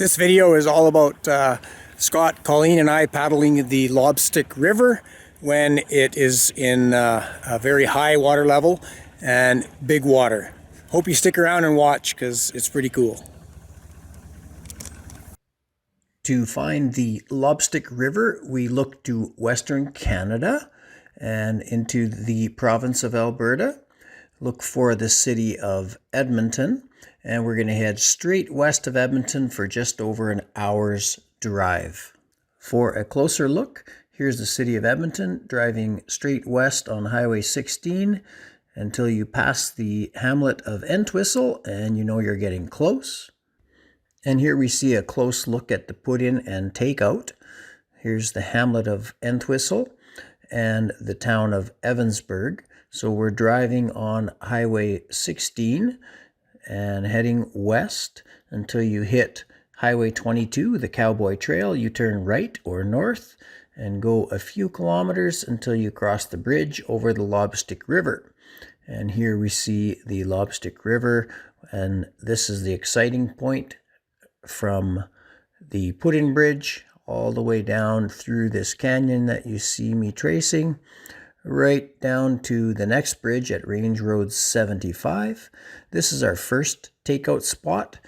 This video is all about Scott, Colleen, and I paddling the Lobstick River when it is in a very high water level and big water. Hope you stick around and watch because it's pretty cool. To find the Lobstick River, we look to Western Canada and into the province of Alberta. Look for the city of Edmonton, and we're going to head straight west of Edmonton for just over an hour's drive. For a closer look, here's the city of Edmonton, driving straight west on Highway 16 until you pass the hamlet of Entwistle, and you know you're getting close. And here we see a close look at the put-in and take-out. Here's the hamlet of Entwistle and the town of Evansburg. So we're driving on Highway 16 and heading west until you hit Highway 22, the Cowboy Trail. You turn right or north and go a few kilometers until you cross the bridge over the Lobstick River. And here we see the Lobstick River, and this is the exciting point from the put-in bridge all the way down through this canyon that you see me tracing, right down to the next bridge at Range Road 75. This is our first takeout spot,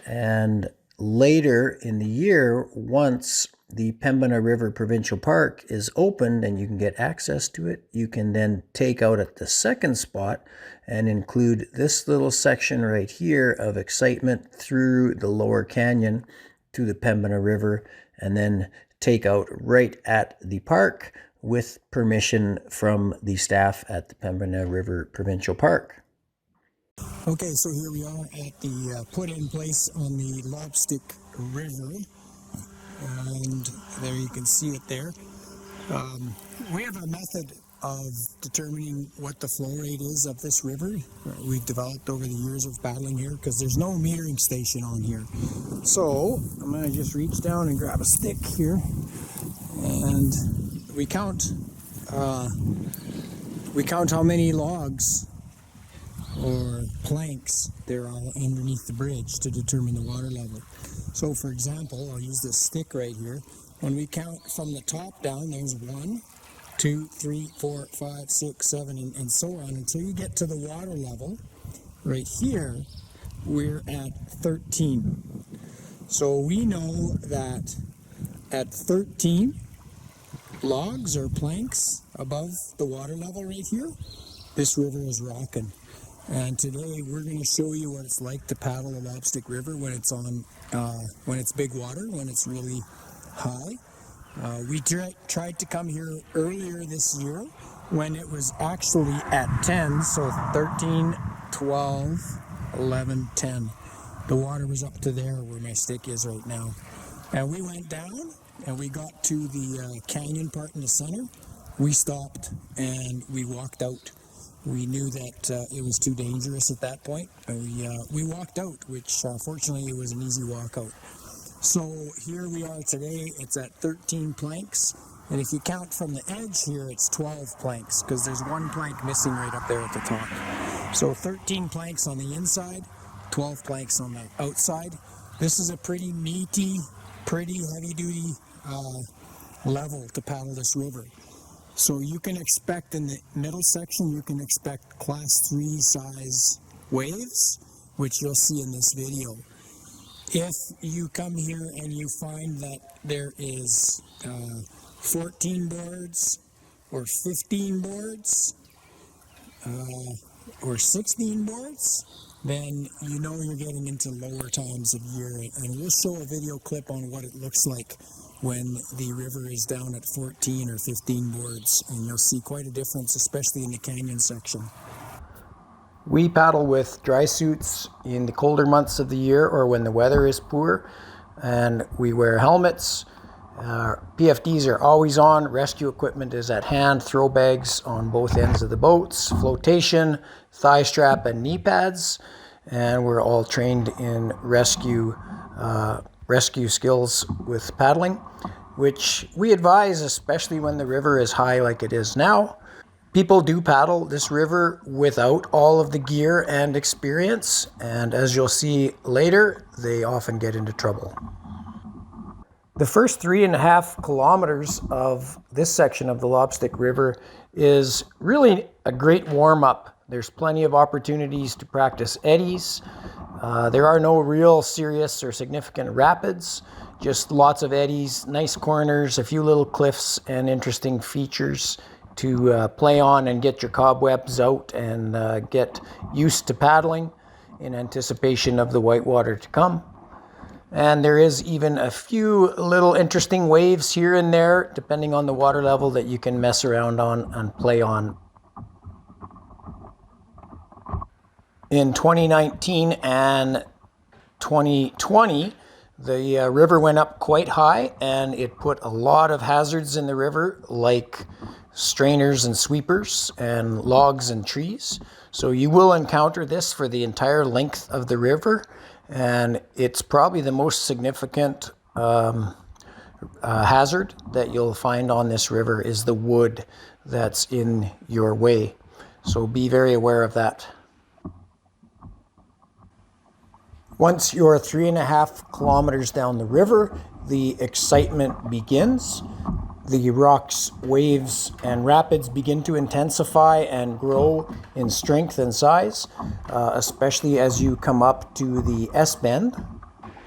and later in the year, once the Pembina River Provincial Park is opened and you can get access to it, you can then take out at the second spot and include this little section right here of excitement through the lower canyon to the Pembina River, and then take out right at the park with permission from the staff at the Pembina River Provincial Park. Okay, so here we are at the put-in place on the Lobstick River, and there you can see it there. We have a method of determining what the flow rate is of this river. We've developed over the years of paddling here because there's no metering station on here. So I'm going to just reach down and grab a stick here, and we count how many logs or planks there are underneath the bridge to determine the water level. So for example, I'll use this stick right here. When we count from the top down, there's 1, 2, 3, 4, 5, 6, 7, and so on until you get to the water level. Right here, we're at 13. So we know that at 13 logs or planks above the water level right here, this river is rocking. And today we're going to show you what it's like to paddle the Lobstick River when it's on, when it's big water, when it's really high. We tried to come here earlier this year when it was actually at 10, so 13, 12, 11, 10. The water was up to there where my stick is right now. And we went down and we got to the canyon part in the center. We stopped and we walked out. We knew that it was too dangerous at that point, and we walked out, which fortunately it was an easy walk out. So here we are today. It's at 13 planks, and if you count from the edge here, it's 12 planks because there's one plank missing right up there at the top. So 13 planks on the inside, 12 planks on the outside. This is a pretty meaty, pretty heavy-duty level to paddle this river. So you can expect in the middle section, you can expect class 3 size waves, which you'll see in this video. If you come here and you find that there is 14 boards or 15 boards or 16 boards, then you know you're getting into lower times of year. And we'll show a video clip on what it looks like when the river is down at 14 or 15 boards, and you'll see quite a difference, especially in the canyon section. We paddle with dry suits in the colder months of the year or when the weather is poor, and we wear helmets. PFDs are always on, rescue equipment is at hand, throw bags on both ends of the boats, flotation, thigh strap, and knee pads, and we're all trained in rescue skills with paddling, which we advise, especially when the river is high like it is now. People do paddle this river without all of the gear and experience, and as you'll see later, they often get into trouble. The first 3.5 kilometers of this section of the Lobstick River is really a great warm-up. There's plenty of opportunities to practice eddies. There are no real serious or significant rapids, just lots of eddies, nice corners, a few little cliffs, and interesting features to play on and get your cobwebs out and get used to paddling in anticipation of the whitewater to come. And there is even a few little interesting waves here and there, depending on the water level, that you can mess around on and play on. In 2019 and 2020, the river went up quite high, and it put a lot of hazards in the river, like strainers and sweepers and logs and trees. So you will encounter this for the entire length of the river, and it's probably the most significant hazard that you'll find on this river is the wood that's in your way. So be very aware of that. Once you're 3.5 kilometers down the river, the excitement begins. The rocks, waves, and rapids begin to intensify and grow in strength and size, especially as you come up to the S-bend.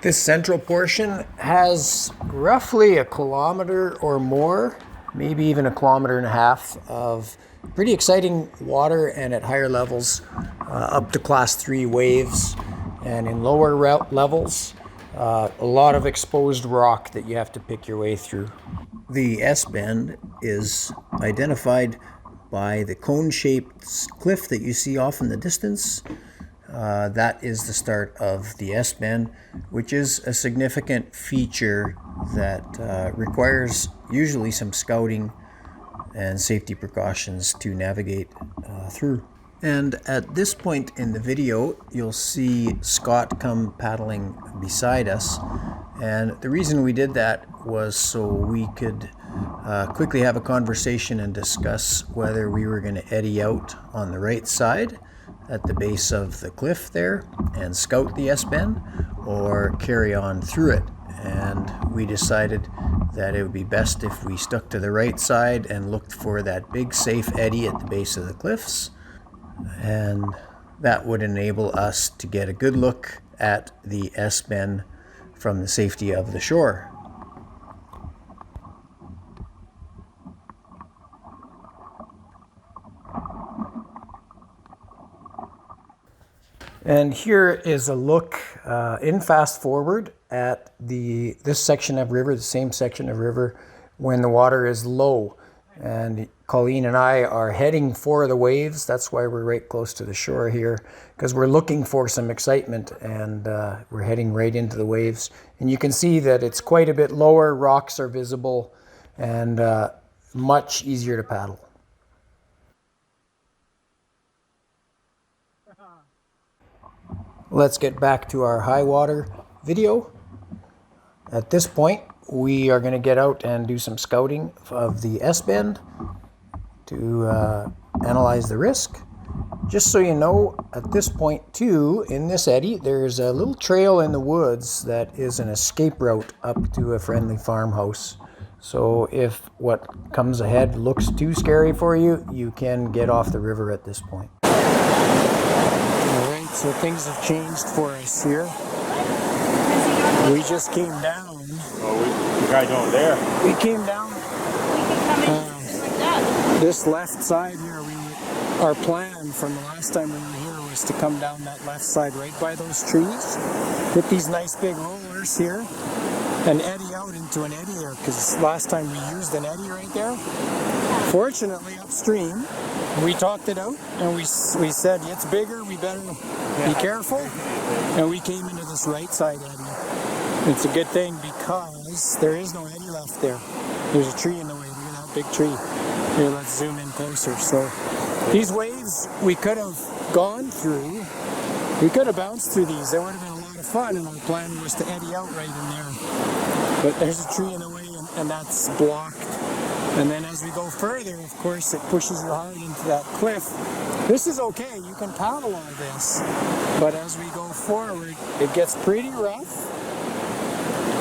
This central portion has roughly 1 kilometer or more, maybe even 1.5 kilometers of pretty exciting water, and at higher levels, up to class 3 waves, and in lower levels, a lot of exposed rock that you have to pick your way through. The S-bend is identified by the cone-shaped cliff that you see off in the distance. That is the start of the S-bend, which is a significant feature that requires usually some scouting and safety precautions to navigate through. And at this point in the video, you'll see Scott come paddling beside us. And the reason we did that was so we could quickly have a conversation and discuss whether we were going to eddy out on the right side at the base of the cliff there and scout the S-bend, or carry on through it. And we decided that it would be best if we stuck to the right side and looked for that big safe eddy at the base of the cliffs. And that would enable us to get a good look at the S-bend from the safety of the shore. And here is a look in fast forward at this section of river, the same section of river, when the water is low. And Colleen and I are heading for the waves. That's why we're right close to the shore here, because we're looking for some excitement, and we're heading right into the waves. And you can see that it's quite a bit lower, rocks are visible, and much easier to paddle. Let's get back to our high water video. At this point, we are going to get out and do some scouting of the S-bend to analyze the risk. Just so you know, at this point too, in this eddy, there's a little trail in the woods that is an escape route up to a friendly farmhouse. So if what comes ahead looks too scary for you, you can get off the river at this point. Alright, so things have changed for us here. We just came down. Oh, the guy down there. We came down this left side here. Our plan from the last time we were here was to come down that left side right by those trees, hit these nice big rollers here, and eddy out into an eddy there, because last time we used an eddy right there. Fortunately, upstream, we talked it out, and we said, it's bigger, we better be careful, and we came into this right side eddy. It's a good thing because there is no eddy left there. There's a tree in the way. Look at that big tree. Here, let's zoom in closer. So these waves we could have gone through. We could have bounced through these. That would have been a lot of fun, and our plan was to eddy out right in there. But there's a tree in the way, and that's blocked And then as we go further, of course, it pushes you hard into that cliff. This is okay, you can paddle all this. But as we go forward, it gets pretty rough.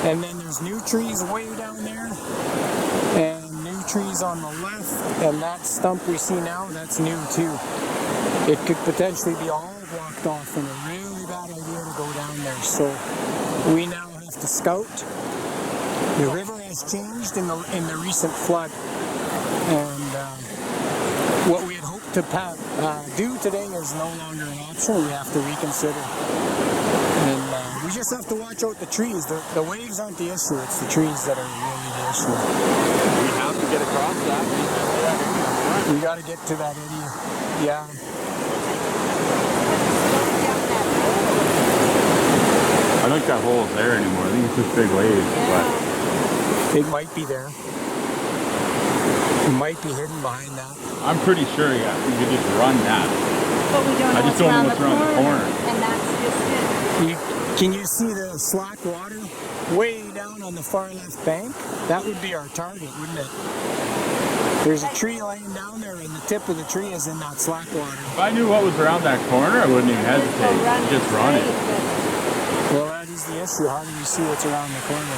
And then there's new trees way down there. And new trees on the left. And that stump we see now, that's new too. It could potentially be all blocked off, and a really bad idea to go down there. So we now have to scout. The river has changed in the recent flood, and what we had hoped to do today is no longer an option. We have to reconsider, and we just have to watch out the trees. The waves aren't the issue; it's the trees that are really the issue. We have to get across that. We got to get to that eddy. Yeah. I don't think that hole's there anymore. I think it's just big waves. But It might be there. It might be hidden behind that. I'm pretty sure, yeah, we could just run that. But we don't know I just don't know what's around the corner. And that's just it. Can you see the slack water way down on the far left bank? That would be our target, wouldn't it? There's a tree laying down there, and the tip of the tree is in that slack water. If I knew what was around that corner, I wouldn't even hesitate. Just run it. Well, that is the issue. How do we see what's around the corner?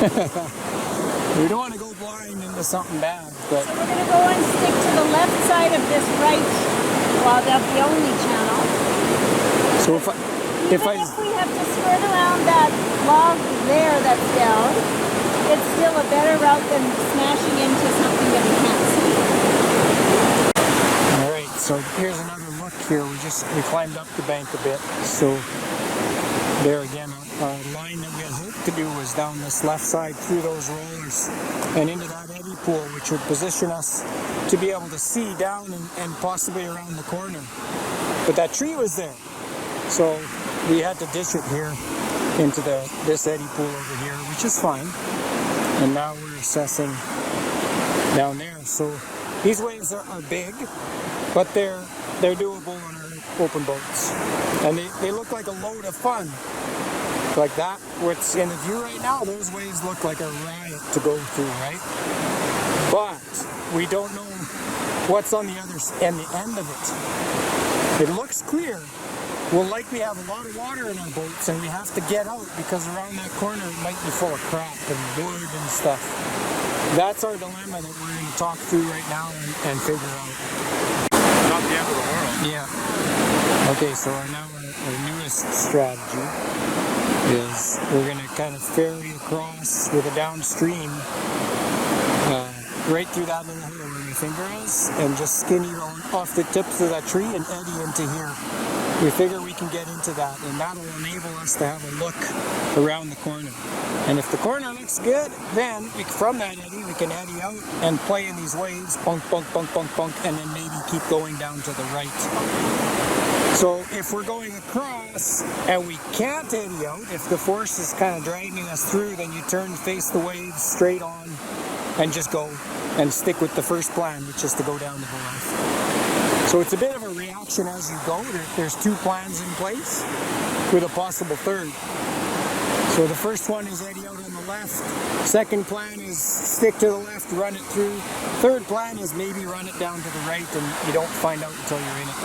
We don't want to go blind into something bad, but So we're going to go and stick to the left side of this right, well, that's the only channel. so if Even if we have to skirt around that log there that's down, it's still a better route than smashing into something that we can't see. all right, so here's another look here. We climbed up the bank a bit, so there again, our line that we had hoped to do was down this left side through those rollers and into that eddy pool, which would position us to be able to see down and possibly around the corner. But that tree was there, so we had to dish it here into this eddy pool over here, which is fine. And now we're assessing down there. So these waves are big, but they're doable on our open boats, and they look like a load of fun. Like that, what's in the view right now, those waves look like a riot to go through, right? But we don't know what's on the other end, the end of it. It looks clear. We'll likely have a lot of water in our boats, and we have to get out because around that corner it might be full of crap and wood and stuff. That's our dilemma that we're going to talk through right now and figure out. Not the end of the world. Yeah. Okay, so our newest strategy is we're going to kind of ferry across with a downstream right through that little hole where my finger is, and just skinny off the tips of that tree and eddy into here. We figure we can get into that, and that'll enable us to have a look around the corner. And if the corner looks good, then from that eddy we can eddy out and play in these waves, bunk, bunk, bunk, bunk, bunk, and then maybe keep going down to the right. So if we're going across and we can't eddy out, if the force is kind of dragging us through, then you turn, face the waves straight on, and just go and stick with the first plan, which is to go down to the left. So it's a bit of a reaction as you go. There's two plans in place with a possible third. So the first one is eddy out on the left. Second plan is stick to the left, run it through. Third plan is maybe run it down to the right, and you don't find out until you're in it.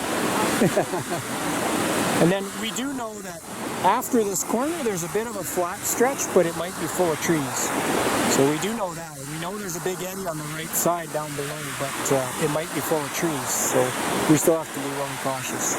And then we do know that after this corner there's a bit of a flat stretch, but it might be full of trees. So we do know that. We know there's a big eddy on the right side down below, but it might be full of trees. So we still have to be really cautious.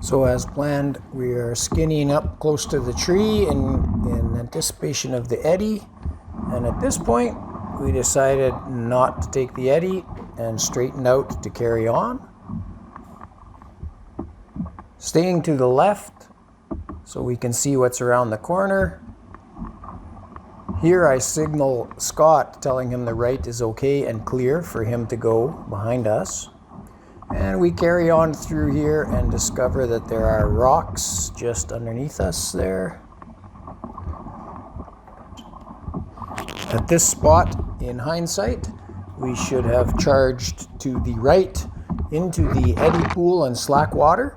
So as planned, we are skinnying up close to the tree in anticipation of the eddy. And at this point, we decided not to take the eddy and straightened out to carry on. Staying to the left so we can see what's around the corner. Here I signal Scott, telling him the right is okay and clear for him to go behind us. And we carry on through here and discover that there are rocks just underneath us there. At this spot, in hindsight, we should have charged to the right into the eddy pool and slack water,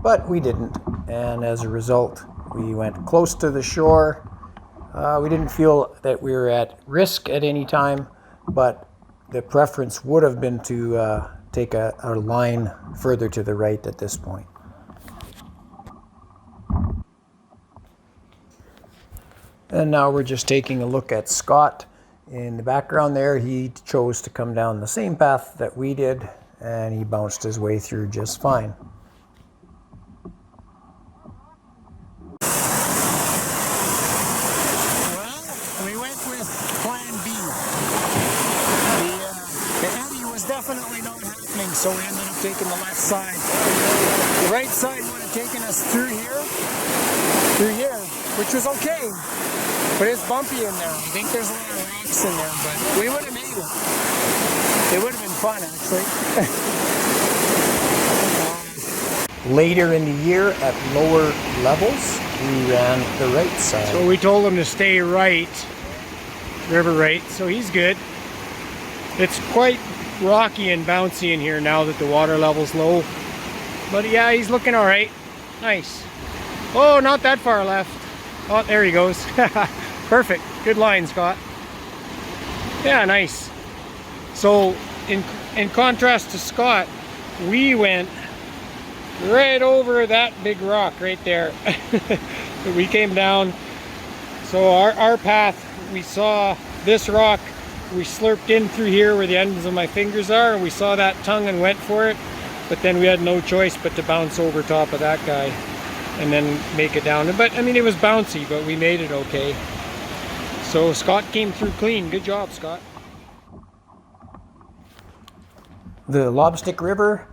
but we didn't. And as a result, we went close to the shore. We didn't feel that we were at risk at any time, but the preference would have been to take a line further to the right at this point. And now we're just taking a look at Scott in the background there. He chose to come down the same path that we did, and he bounced his way through just fine. Well, we went with plan B. The eddy was definitely not happening, so we ended up taking the left side. The right side would have taken us through here, which was okay. But it's bumpy in there. I think there's a lot of rocks in there, but we would have made it. It would have been fun, actually. Later in the year, at lower levels, we ran the right side. So we told him to stay right, river right, so he's good. It's quite rocky and bouncy in here now that the water level's low. But yeah, he's looking all right. Nice. Oh, not that far left. Oh, there he goes. Perfect. Good line, Scott. Yeah, nice. So in contrast to Scott, we went right over that big rock right there. We came down. So our path, we saw this rock, we slurped in through here where the ends of my fingers are, and we saw that tongue and went for it. But then we had no choice but to bounce over top of that guy and then make it down. But I mean, it was bouncy, but we made it okay. So Scott came through clean. Good job, Scott. The Lobstick River,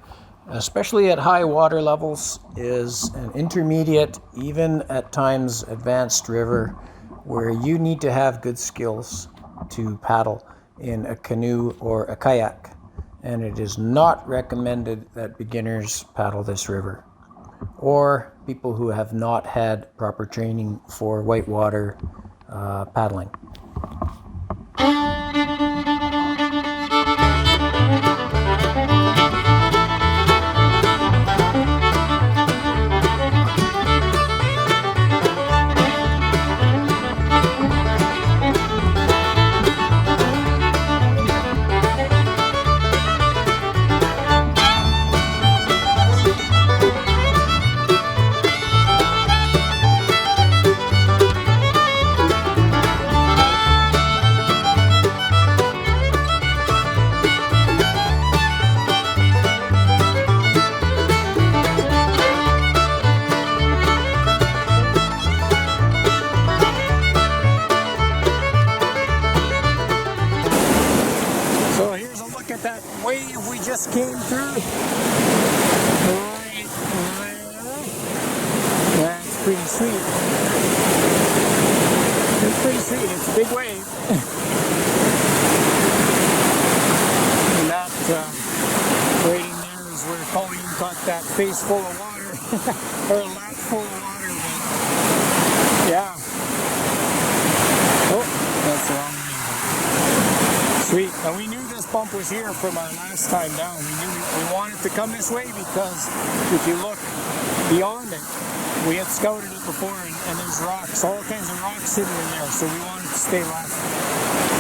especially at high water levels, is an intermediate, even at times advanced river where you need to have good skills to paddle in a canoe or a kayak. And it is not recommended that beginners paddle this river, or people who have not had proper training for whitewater paddling. Wave we just came through. Right there. That's pretty sweet. It's pretty sweet. It's a big wave. And that right in there is where Colleen caught that face full of water. Or a lap full of water. But yeah. Oh, that's the wrong way. Sweet. And we knew this bump was here from our last time down. We knew we wanted to come this way because if you look beyond it, we had scouted it before and there's rocks, all kinds of rocks hidden in there. So we wanted to stay left.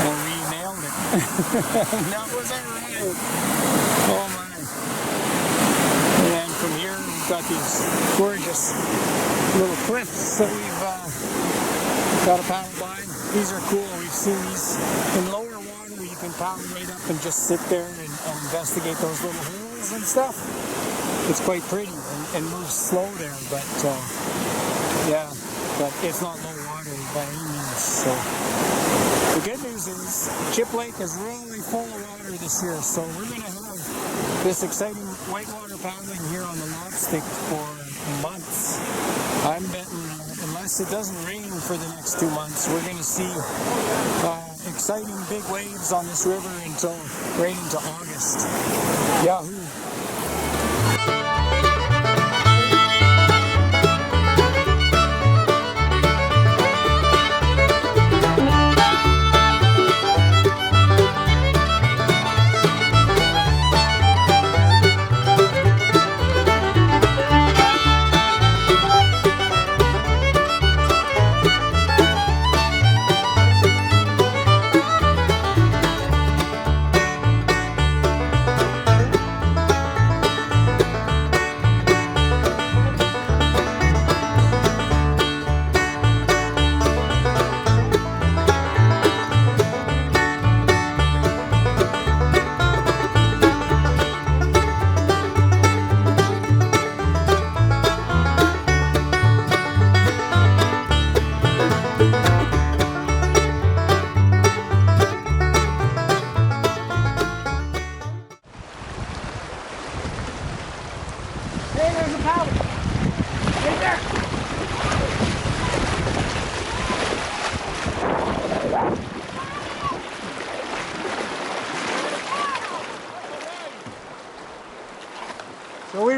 And we nailed it. That was our ride. Oh my. And then from here we've got these gorgeous little cliffs that we've got to paddle by. These are cool. We've seen these in lower water. You can paddle right up and just sit there and investigate those little holes and stuff. It's quite pretty and moves slow there, but yeah, but it's not low water by any means. So the good news is Chip Lake is really full of water this year, so we're going to have this exciting whitewater paddling here on the Lobstick for months. I'm betting unless it doesn't rain for the next 2 months, we're going to see exciting big waves on this river until right into August. Yahoo!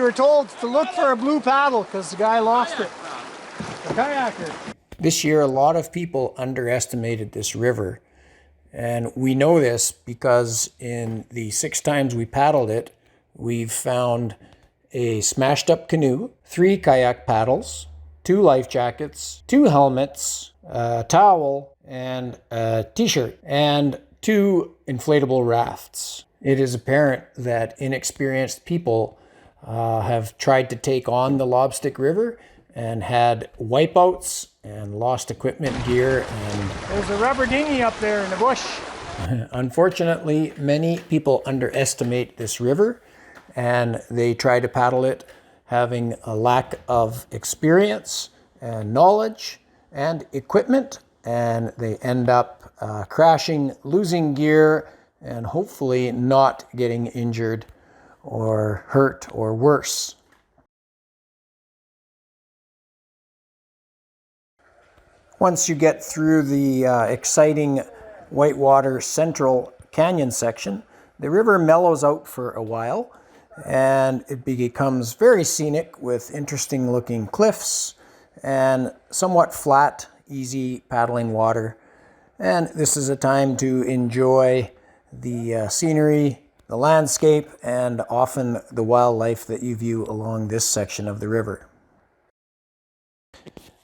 were told to look for a blue paddle because the guy lost it. A kayaker. This year, a lot of people underestimated this river. And we know this because in the 6 times we paddled it, we've found a smashed up canoe, 3 kayak paddles, 2 life jackets, 2 helmets, a towel, and a t-shirt, and 2 inflatable rafts. It is apparent that inexperienced people have tried to take on the Lobstick River and had wipeouts and lost equipment, gear, and There's a rubber dinghy up there in the bush. unfortunately, many people underestimate this river and they try to paddle it having a lack of experience and knowledge and equipment, and they end up crashing, losing gear, and hopefully not getting injured or hurt or worse. Once you get through the exciting Whitewater Central Canyon section, the river mellows out for a while and it becomes very scenic with interesting looking cliffs and somewhat flat, easy paddling water. And this is a time to enjoy the scenery, the landscape, and often the wildlife that you view along this section of the river.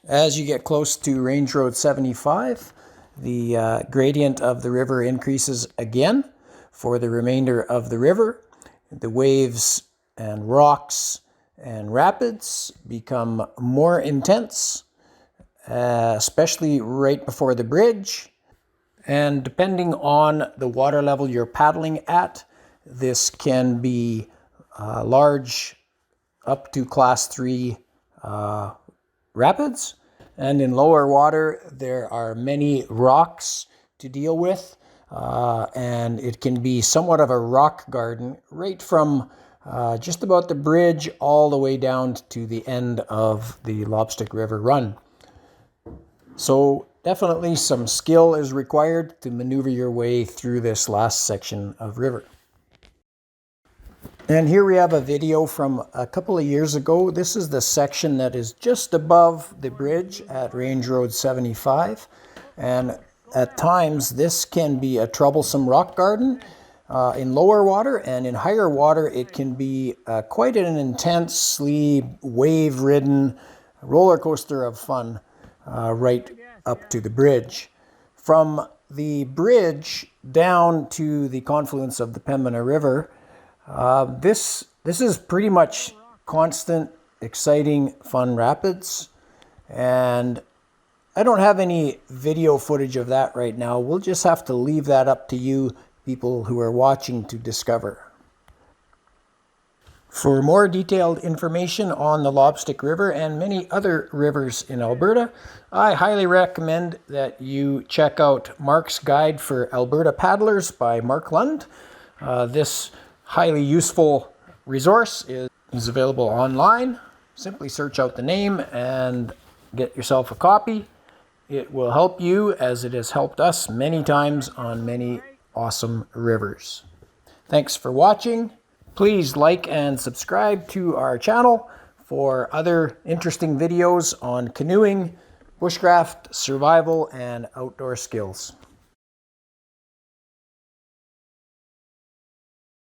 As you get close to Range Road 75, the gradient of the river increases again for the remainder of the river. The waves and rocks and rapids become more intense, especially right before the bridge. And depending on the water level you're paddling at, this can be large up to class 3 rapids. And in lower water, there are many rocks to deal with. And it can be somewhat of a rock garden right from just about the bridge all the way down to the end of the Lobstick River run. So definitely some skill is required to maneuver your way through this last section of river. And here we have a video from a couple of years ago. This is the section that is just above the bridge at Range Road 75. And at times this can be a troublesome rock garden in lower water, and in higher water it can be quite an intensely wave-ridden roller coaster of fun right up to the bridge. From the bridge down to the confluence of the Pembina River, this is pretty much constant, exciting, fun rapids, and I don't have any video footage of that right now. We'll just have to leave that up to you people who are watching to discover. For more detailed information on the Lobstick River and many other rivers in Alberta, I highly recommend that you check out Mark's Guide for Alberta Paddlers by Mark Lund. This highly useful resource is available online. Simply search out the name and get yourself a copy. It will help you as it has helped us many times on many awesome rivers. Thanks for watching. Please like and subscribe to our channel for other interesting videos on canoeing, bushcraft, survival, and outdoor skills.